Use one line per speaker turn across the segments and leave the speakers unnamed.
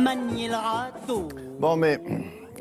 manier le râteau.
Bon, mais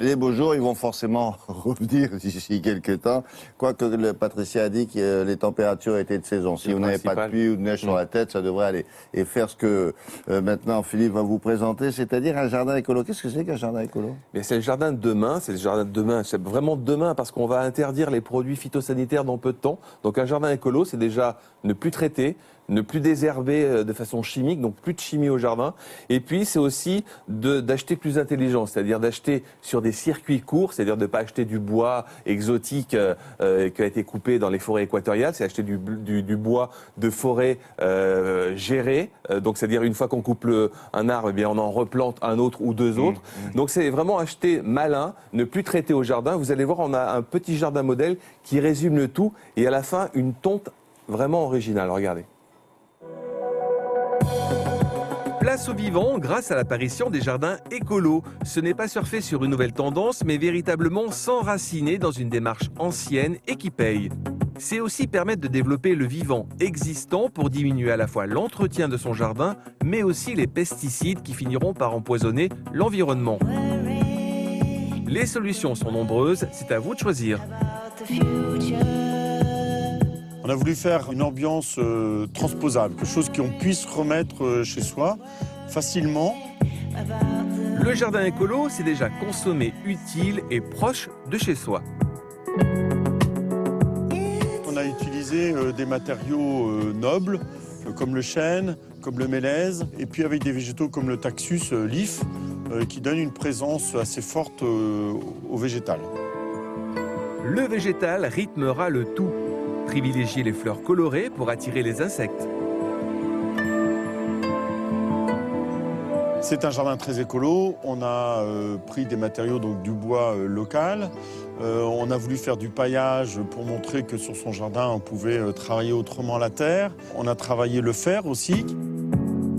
les beaux jours, ils vont forcément revenir d'ici quelques temps. Quoique Patricia a dit que les températures étaient de saison. Si vous n'avez pas de pluie ou de neige sur la tête, ça devrait aller. Et faire ce que maintenant Philippe va vous présenter, c'est-à-dire un jardin écolo. Qu'est-ce que c'est qu'un jardin écolo?
C'est le jardin de demain, c'est le jardin de demain, c'est vraiment demain parce qu'on va interdire les produits phytosanitaires dans peu de temps. Donc un jardin écolo, c'est déjà ne plus traiter, ne plus désherber de façon chimique, donc plus de chimie au jardin. Et puis c'est aussi d'acheter plus intelligent, c'est-à-dire d'acheter sur des circuits courts, c'est-à-dire de ne pas acheter du bois exotique qui a été coupé dans les forêts équatoriales, c'est acheter du bois de forêt géré. Donc c'est-à-dire une fois qu'on coupe un arbre, eh bien on en replante un autre ou deux autres. Donc c'est vraiment acheter malin, ne plus traiter au jardin. Vous allez voir, on a un petit jardin modèle qui résume le tout et à la fin une tonte vraiment originale. Regardez.
Place au vivant grâce à l'apparition des jardins écolos. Ce n'est pas surfer sur une nouvelle tendance, mais véritablement s'enraciner dans une démarche ancienne et qui paye. C'est aussi permettre de développer le vivant existant pour diminuer à la fois l'entretien de son jardin, mais aussi les pesticides qui finiront par empoisonner l'environnement. Les solutions sont nombreuses, c'est à vous de choisir.
On a voulu faire une ambiance transposable, quelque chose qu'on puisse remettre chez soi facilement.
Le jardin écolo, c'est déjà consommé utile et proche de chez soi.
On a utilisé des matériaux nobles, comme le chêne, comme le mélèze, et puis avec des végétaux comme le taxus l'if, qui donnent une présence assez forte au végétal.
Le végétal rythmera le tout. Privilégiez les fleurs colorées pour attirer les insectes.
C'est un jardin très écolo. On a pris des matériaux, donc du bois local. On a voulu faire du paillage pour montrer que sur son jardin, on pouvait travailler autrement la terre. On a travaillé le fer aussi.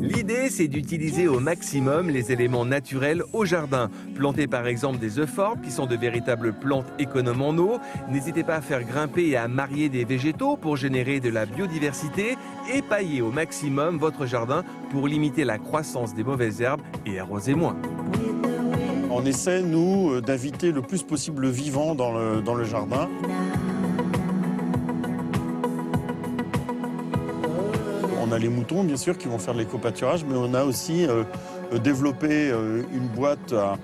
L'idée, c'est d'utiliser au maximum les éléments naturels au jardin. Planter par exemple des euphorbes, qui sont de véritables plantes économes en eau. N'hésitez pas à faire grimper et à marier des végétaux pour générer de la biodiversité. Et pailler au maximum votre jardin pour limiter la croissance des mauvaises herbes et arroser moins.
On essaie, nous, d'inviter le plus possible le vivant dans le jardin. On a les moutons, bien sûr, qui vont faire de l'éco-pâturage, mais on a aussi développé une boîte à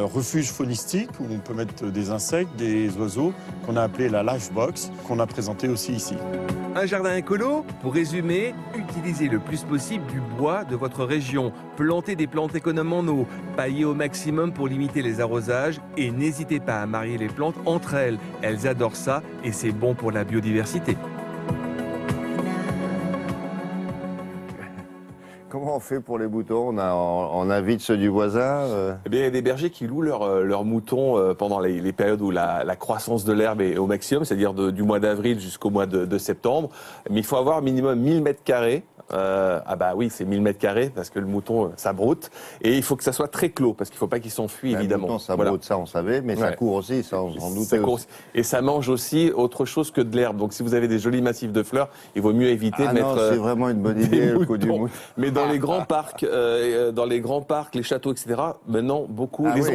refuge faunistique où on peut mettre des insectes, des oiseaux, qu'on a appelé la Life Box, qu'on a présenté aussi ici.
Un jardin écolo, pour résumer, utilisez le plus possible du bois de votre région, plantez des plantes économes en eau, paillez au maximum pour limiter les arrosages et n'hésitez pas à marier les plantes entre elles. Elles adorent ça et c'est bon pour la biodiversité.
Comment on fait pour les moutons? On invite ceux du voisin
Eh bien, il y a des bergers qui louent leurs moutons pendant les périodes où la croissance de l'herbe est au maximum, c'est-à-dire du mois d'avril jusqu'au mois de septembre. Mais il faut avoir minimum 1000 mètres carrés. Ah bah oui, c'est 1000 mètres carrés parce que le mouton, ça broute. Et il faut que ça soit très clos parce qu'il ne faut pas qu'il s'enfuit, évidemment.
Le mouton, ça broute, ça on savait, mais ça court aussi, ça on s'en doutait.
Et ça mange aussi autre chose que de l'herbe. Donc si vous avez des jolis massifs de fleurs, il vaut mieux éviter de mettre.
C'est vraiment une bonne idée, le coup du mouton.
Mais dans les grands parcs, les châteaux, etc., maintenant, beaucoup, les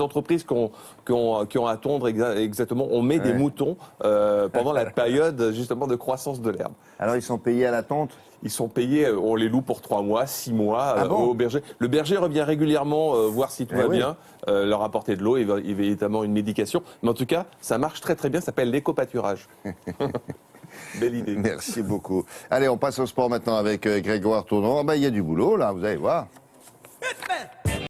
entreprises qui ont à tondre exactement, on met des moutons pendant la période, justement, de croissance de l'herbe.
Alors, ils sont payés à la tonte?
Ils sont payés, on les loue pour 3 mois, 6 mois au berger. Le berger revient régulièrement voir si tout va bien, leur apporter de l'eau et évidemment une médication. Mais en tout cas, ça marche très très bien, ça s'appelle l'éco-pâturage. Belle idée.
Merci beaucoup. Allez, on passe au sport maintenant avec Grégoire Tournon. Il y a du boulot là, vous allez voir.